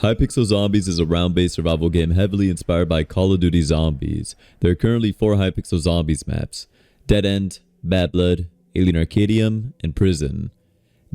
Hypixel Zombies is a round-based survival game heavily inspired by Call of Duty Zombies. There are currently 4 Hypixel Zombies maps: Dead End, Bad Blood, Alien Arcadium, and Prison.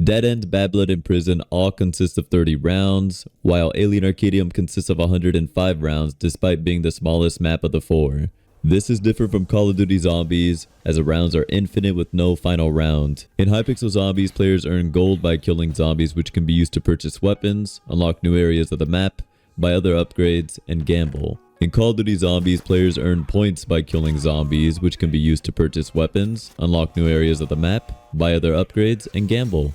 Dead End, Bad Blood, and Prison all consist of 30 rounds, while Alien Arcadium consists of 105 rounds despite being the smallest map of the 4. This is different from Call of Duty Zombies, as the rounds are infinite with no final round. In Hypixel Zombies, players earn gold by killing zombies, which can be used to purchase weapons, unlock new areas of the map, buy other upgrades, and gamble. In Call of Duty Zombies, players earn points by killing zombies, which can be used to purchase weapons, unlock new areas of the map, buy other upgrades, and gamble.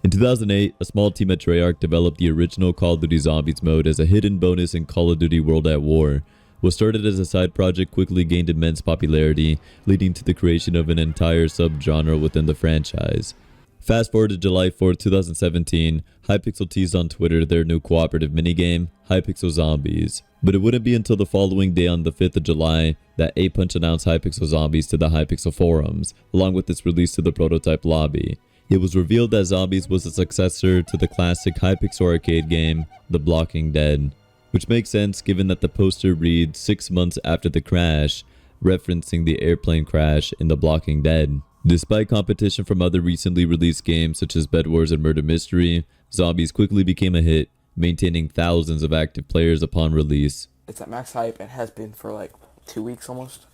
In 2008, a small team at Treyarch developed the original Call of Duty Zombies mode as a hidden bonus in Call of Duty World at War. What started as a side project quickly gained immense popularity, leading to the creation of an entire subgenre within the franchise. Fast forward to July 4, 2017, Hypixel teased on Twitter their new cooperative minigame, Hypixel Zombies. But it wouldn't be until the following day on the 5th of July that 8punch announced Hypixel Zombies to the Hypixel forums, along with its release to the prototype lobby. It was revealed that Zombies was a successor to the classic Hypixel arcade game, The Walking Dead. Which makes sense given that the poster reads 6 months after the crash, referencing the airplane crash in The Walking Dead. Despite competition from other recently released games such as Bed Wars and Murder Mystery, Zombies quickly became a hit, maintaining thousands of active players upon release. It's at max hype and has been for like 2 weeks almost.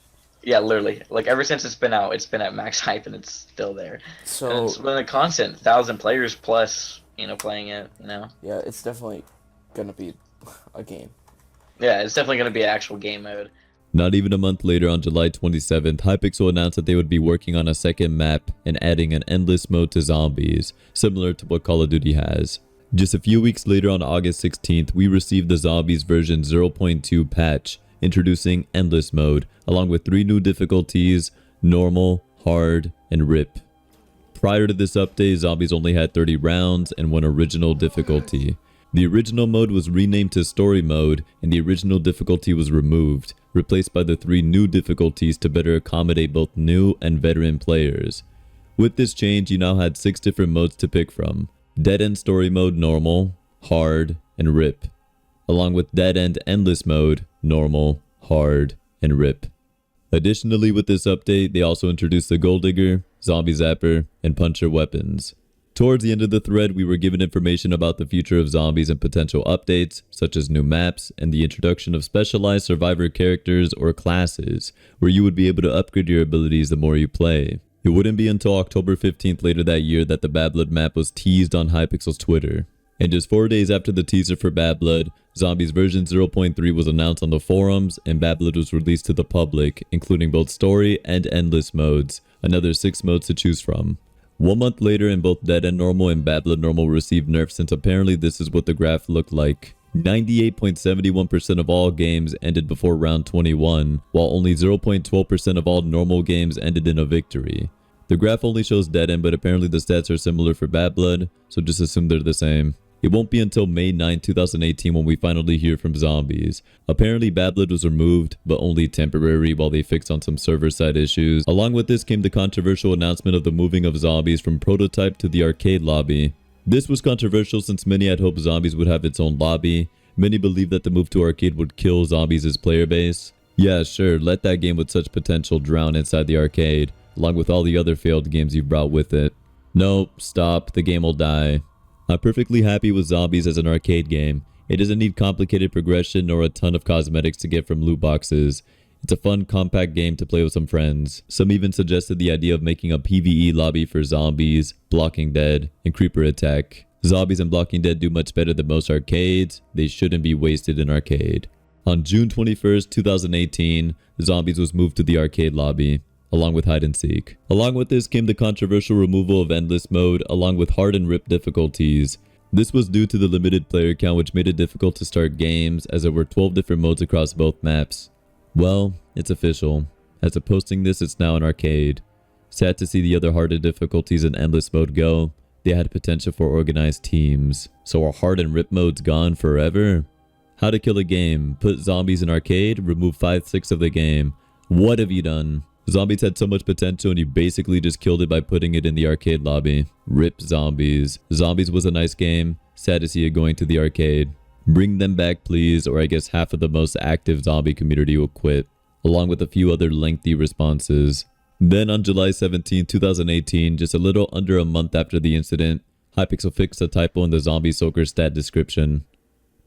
Yeah, literally. Like ever since it's been out, it's been at max hype and it's still there. So and it's been a constant 1,000 players plus, playing it, Yeah, it's definitely gonna be a game. Yeah, it's definitely going to be an actual game mode. Not even a month later, on July 27th, Hypixel announced that they would be working on a second map and adding an endless mode to Zombies, similar to what Call of Duty has. Just a few weeks later, on August 16th, we received the Zombies version 0.2 patch, introducing endless mode, along with 3 new difficulties: normal, hard, and rip. Prior to this update, Zombies only had 30 rounds and 1 original difficulty. The original mode was renamed to Story Mode, and the original difficulty was removed, replaced by the 3 new difficulties to better accommodate both new and veteran players. With this change, you now had 6 different modes to pick from: Dead End Story Mode Normal, Hard, and Rip, along with Dead End Endless Mode Normal, Hard, and Rip. Additionally, with this update, they also introduced the Gold Digger, Zombie Zapper, and Puncher weapons. Towards the end of the thread, we were given information about the future of Zombies and potential updates, such as new maps and the introduction of specialized survivor characters or classes, where you would be able to upgrade your abilities the more you play. It wouldn't be until October 15th later that year that the Bad Blood map was teased on Hypixel's Twitter. And just 4 days after the teaser for Bad Blood, Zombies version 0.3 was announced on the forums, and Bad Blood was released to the public, including both story and endless modes, another 6 modes to choose from. 1 month later, and both Dead End Normal and Bad Blood Normal received nerfs, since apparently this is what the graph looked like. 98.71% of all games ended before round 21, while only 0.12% of all normal games ended in a victory. The graph only shows Dead End, but apparently the stats are similar for Bad Blood, so just assume they're the same. It won't be until May 9, 2018 when we finally hear from Zombies. Apparently Bad Blood was removed, but only temporary while they fixed on some server-side issues. Along with this came the controversial announcement of the moving of Zombies from prototype to the arcade lobby. This was controversial since many had hoped Zombies would have its own lobby. Many believed that the move to arcade would kill Zombies' player base. Yeah, sure, let that game with such potential drown inside the arcade, along with all the other failed games you've brought with it. Nope, stop, the game will die. I'm perfectly happy with Zombies as an arcade game. It doesn't need complicated progression or a ton of cosmetics to get from loot boxes. It's a fun, compact game to play with some friends. Some even suggested the idea of making a PvE lobby for Zombies, Walking Dead, and Creeper Attack. Zombies and Walking Dead do much better than most arcades. They shouldn't be wasted in arcade. On June 21st, 2018, Zombies was moved to the arcade lobby, along with hide and seek. Along with this came the controversial removal of endless mode, along with hard and rip difficulties. This was due to the limited player count, which made it difficult to start games, as there were 12 different modes across both maps. Well, it's official. As of posting this, it's now an arcade. Sad to see the other harder difficulties in endless mode go. They had potential for organized teams. So are hard and rip modes gone forever? How to kill a game. Put Zombies in arcade, remove 5/6 of the game. What have you done? Zombies had so much potential and you basically just killed it by putting it in the arcade lobby. Rip Zombies. Zombies was a nice game. Sad to see it going to the arcade. Bring them back please, or I guess half of the most active zombie community will quit, along with a few other lengthy responses. Then on July 17, 2018, just a little under a month after the incident, Hypixel fixed a typo in the zombie soaker stat description.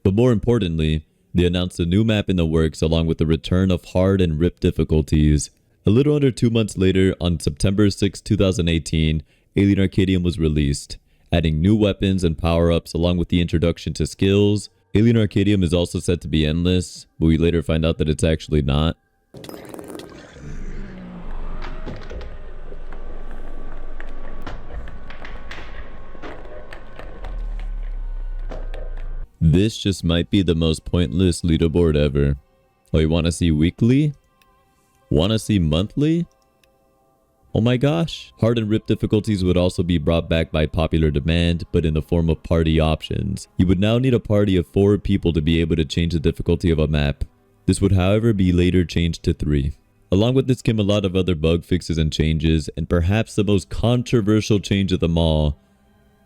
But more importantly, they announced a new map in the works along with the return of hard and rip difficulties. A little under 2 months later, on September 6, 2018, Alien Arcadium was released, adding new weapons and power-ups along with the introduction to skills. Alien Arcadium is also said to be endless, but we later find out that it's actually not. This just might be the most pointless leaderboard ever. Oh, you want to see weekly? Want to see monthly? Oh my gosh. Hard and rip difficulties would also be brought back by popular demand, but in the form of party options. You would now need a party of 4 people to be able to change the difficulty of a map. This would however be later changed to 3. Along with this came a lot of other bug fixes and changes, and perhaps the most controversial change of them all,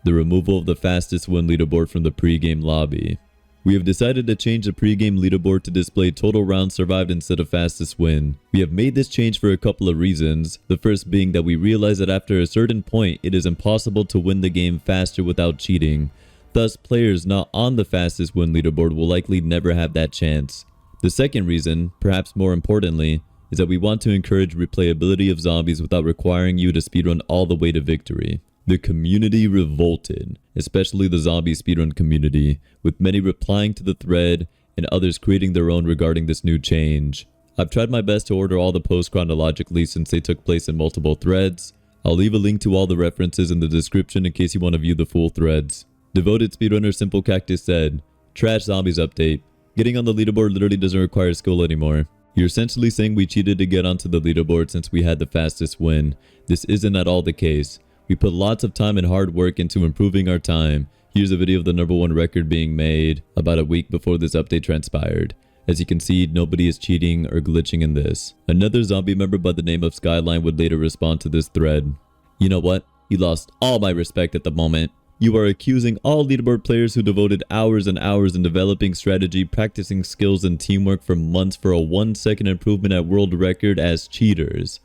the removal of the fastest win leaderboard from the pre-game lobby. We have decided to change the pre-game leaderboard to display total rounds survived instead of fastest win. We have made this change for a couple of reasons, the first being that we realize that after a certain point it is impossible to win the game faster without cheating. Thus, players not on the fastest win leaderboard will likely never have that chance. The second reason, perhaps more importantly, is that we want to encourage replayability of zombies without requiring you to speedrun all the way to victory. The community revolted, especially the zombie speedrun community, with many replying to the thread and others creating their own regarding this new change. I've tried my best to order all the posts chronologically since they took place in multiple threads. I'll leave a link to all the references in the description in case you want to view the full threads. Devoted speedrunner Simple Cactus said, "Trash zombies update. Getting on the leaderboard literally doesn't require skill anymore. You're essentially saying we cheated to get onto the leaderboard since we had the fastest win. This isn't at all the case. We put lots of time and hard work into improving our time. Here's a video of the #1 record being made about a week before this update transpired. As you can see, nobody is cheating or glitching in this." Another zombie member by the name of Skyline would later respond to this thread. "You know what? You lost all my respect at the moment. You are accusing all leaderboard players who devoted hours and hours in developing strategy, practicing skills and teamwork for months for a 1-second improvement at world record as cheaters,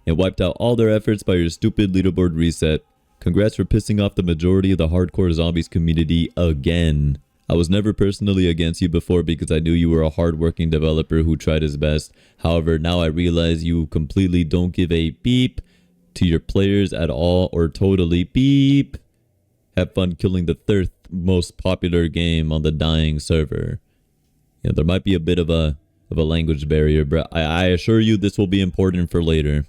and wiped out all their efforts by your stupid leaderboard reset. Congrats for pissing off the majority of the hardcore zombies community again. I was never personally against you before because I knew you were a hardworking developer who tried his best. However, now I realize you completely don't give a beep to your players at all, or totally beep. Have fun killing the 3rd most popular game on the dying server." Yeah, there might be a bit of a language barrier, but I assure you this will be important for later.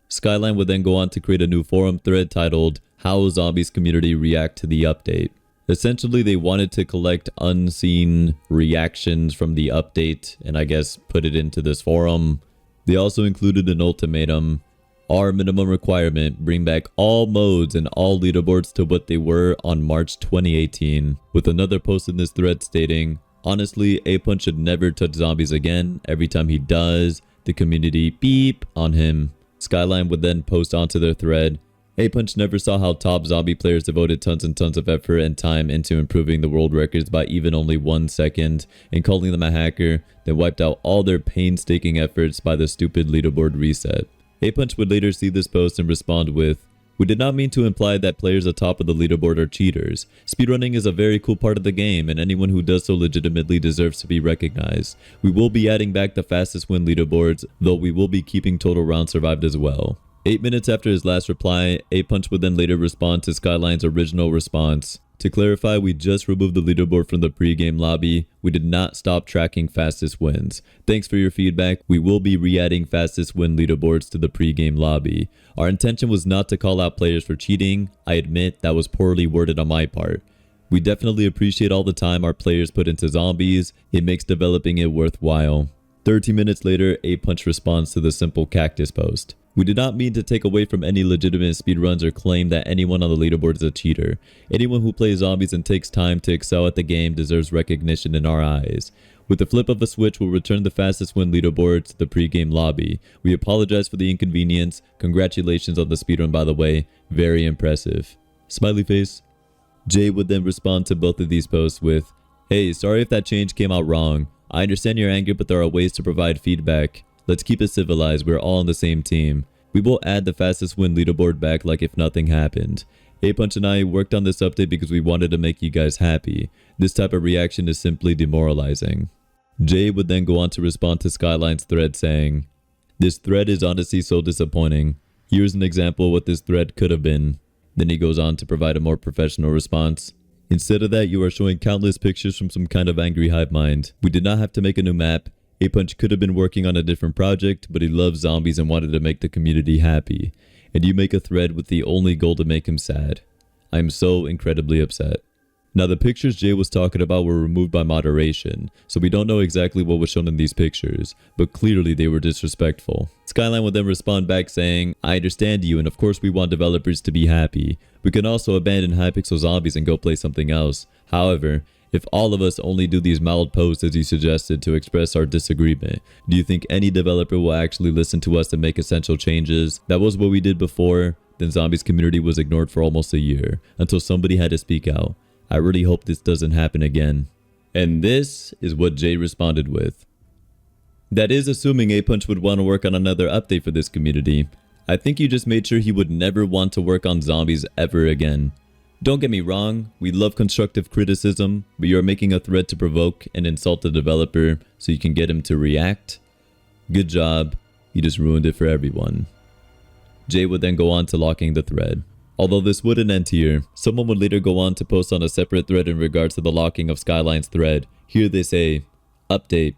Skyline would then go on to create a new forum thread titled "How Zombies Community React to the Update." Essentially, they wanted to collect unseen reactions from the update and I guess put it into this forum. They also included an ultimatum. Our minimum requirement, bring back all modes and all leaderboards to what they were on March 2018. With another post in this thread stating, "Honestly, A-Punch should never touch zombies again. Every time he does, the community beep on him." Skyline would then post onto their thread, "A-Punch never saw how top zombie players devoted tons and tons of effort and time into improving the world records by even only 1 second, and calling them a hacker, then wiped out all their painstaking efforts by the stupid leaderboard reset." A-Punch would later see this post and respond with, "We did not mean to imply that players atop of the leaderboard are cheaters. Speedrunning is a very cool part of the game, and anyone who does so legitimately deserves to be recognized. We will be adding back the fastest win leaderboards, though we will be keeping total rounds survived as well." 8 minutes after his last reply, A-Punch would then later respond to Skyline's original response. "To clarify, we just removed the leaderboard from the pre-game lobby. We did not stop tracking fastest wins. Thanks for your feedback. We will be re-adding fastest win leaderboards to the pre-game lobby. Our intention was not to call out players for cheating. I admit that was poorly worded on my part. We definitely appreciate all the time our players put into zombies. It makes developing it worthwhile." 30 minutes later, A-Punch responds to the Simple Cactus post. "We did not mean to take away from any legitimate speedruns or claim that anyone on the leaderboard is a cheater. Anyone who plays zombies and takes time to excel at the game deserves recognition in our eyes. With the flip of a switch, we'll return the fastest win leaderboard to the pre-game lobby. We apologize for the inconvenience. Congratulations on the speedrun, by the way. Very impressive." Smiley face. Jay would then respond to both of these posts with, "Hey, sorry if that change came out wrong. I understand your anger, but there are ways to provide feedback. Let's keep it civilized. We're all on the same team. We will add the fastest win leaderboard back like if nothing happened. A-Punch and I worked on this update because we wanted to make you guys happy. This type of reaction is simply demoralizing." Jay would then go on to respond to Skyline's thread saying, "This thread is honestly so disappointing. Here's an example of what this thread could have been." Then he goes on to provide a more professional response. "Instead of that, you are showing countless pictures from some kind of angry hive mind. We did not have to make a new map. A-Punch could have been working on a different project, but he loves zombies and wanted to make the community happy. And you make a thread with the only goal to make him sad. I am so incredibly upset." Now, the pictures Jay was talking about were removed by moderation, so we don't know exactly what was shown in these pictures, but clearly they were disrespectful. Skyline would then respond back saying, "I understand you, and of course we want developers to be happy. We can also abandon Hypixel Zombies and go play something else. However, if all of us only do these mild posts as you suggested to express our disagreement, do you think any developer will actually listen to us and make essential changes? That was what we did before. Then Zombies community was ignored for almost a year, until somebody had to speak out. I really hope this doesn't happen again." And this is what Jay responded with. That is assuming A-Punch would want to work on another update for this community. I think you just made sure he would never want to work on zombies ever again. Don't get me wrong, we love constructive criticism, but you're making a thread to provoke and insult the developer so you can get him to react. Good job, you just ruined it for everyone. Jay would then go on to locking the thread. Although this wouldn't end here, someone would later go on to post on a separate thread in regards to the locking of Skyline's thread. Here they say, "Update.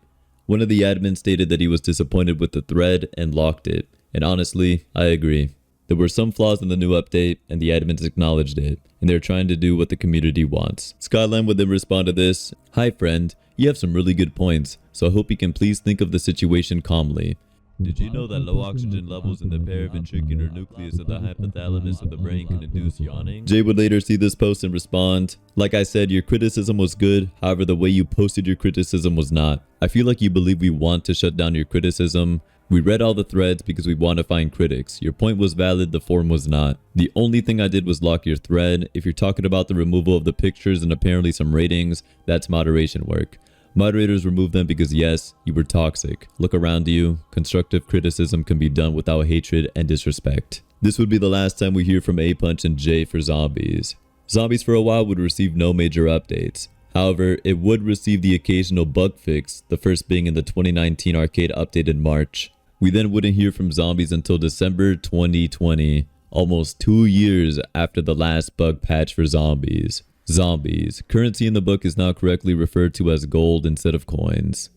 One of the admins stated that he was disappointed with the thread and locked it. And honestly, I agree. There were some flaws in the new update and the admins acknowledged it, and they're trying to do what the community wants." Skyline would then respond to this, "Hi friend, you have some really good points, so I hope you can please think of the situation calmly. Did you know that low oxygen levels in the paraventricular nucleus of the hypothalamus of the brain can induce yawning?" Jay would later see this post and respond, "Like I said, your criticism was good, however the way you posted your criticism was not. I feel like you believe we want to shut down your criticism. We read all the threads because we want to find critics. Your point was valid, the form was not. The only thing I did was lock your thread. If you're talking about the removal of the pictures and apparently some ratings, that's moderation work. Moderators remove them because yes, you were toxic. Look around you. Constructive criticism can be done without hatred and disrespect." This would be the last time we hear from A-Punch and Jay for Zombies. Zombies for a while would receive no major updates. However, it would receive the occasional bug fix, the first being in the 2019 arcade update in March. We then wouldn't hear from Zombies until December 2020, almost 2 years after the last bug patch for Zombies. Zombies. Currency in the book is now correctly referred to as gold instead of coins.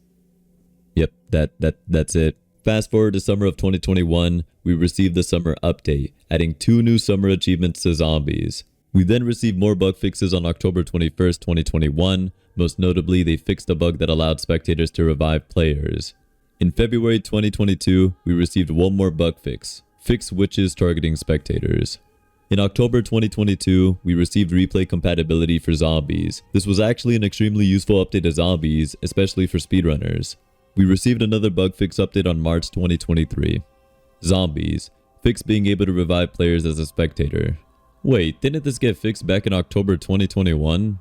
Yep, that's it. Fast forward to summer of 2021, we received the summer update, adding 2 new summer achievements to Zombies. We then received more bug fixes on October 21st, 2021. Most notably, they fixed a bug that allowed spectators to revive players. In February 2022, we received one more bug fix, fix witches targeting spectators. In October 2022, we received replay compatibility for Zombies. This was actually an extremely useful update to Zombies, especially for speedrunners. We received another bug fix update on March 2023. Zombies. Fix being able to revive players as a spectator. Wait, didn't this get fixed back in October 2021?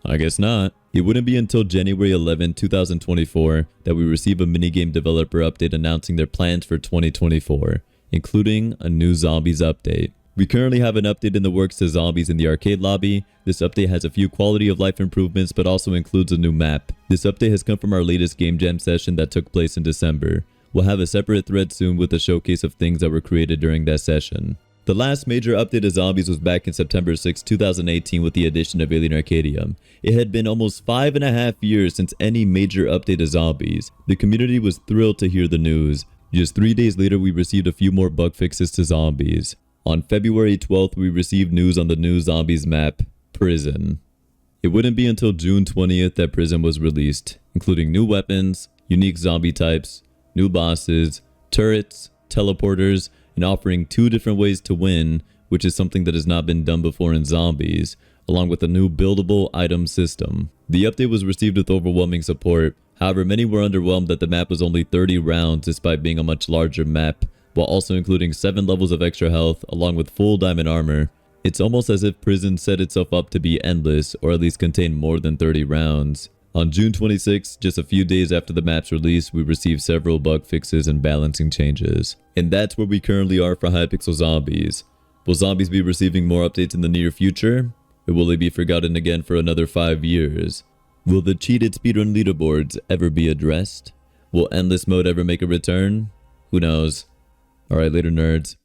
I guess not. It wouldn't be until January 11, 2024 that we receive a minigame developer update announcing their plans for 2024, including a new Zombies update. We currently have an update in the works to Zombies in the arcade lobby. This update has a few quality of life improvements but also includes a new map. This update has come from our latest game jam session that took place in December. We'll have a separate thread soon with a showcase of things that were created during that session. The last major update to Zombies was back in September 6, 2018 with the addition of Alien Arcadium. It had been almost 5.5 years since any major update to Zombies. The community was thrilled to hear the news. Just 3 days later, we received a few more bug fixes to Zombies. On February 12th, we received news on the new Zombies map, Prison. It wouldn't be until June 20th that Prison was released, including new weapons, unique zombie types, new bosses, turrets, teleporters, and offering 2 different ways to win, which is something that has not been done before in Zombies, along with a new buildable item system. The update was received with overwhelming support. However, many were underwhelmed that the map was only 30 rounds despite being a much larger map, while also including 7 levels of extra health along with full diamond armor. It's almost as if Prison set itself up to be endless, or at least contain more than 30 rounds. On June 26, just a few days after the map's release, we received several bug fixes and balancing changes. And that's where we currently are for Hypixel Zombies. Will Zombies be receiving more updates in the near future? Or will they be forgotten again for another 5 years? Will the cheated speedrun leaderboards ever be addressed? Will endless mode ever make a return? Who knows? Alright, later nerds.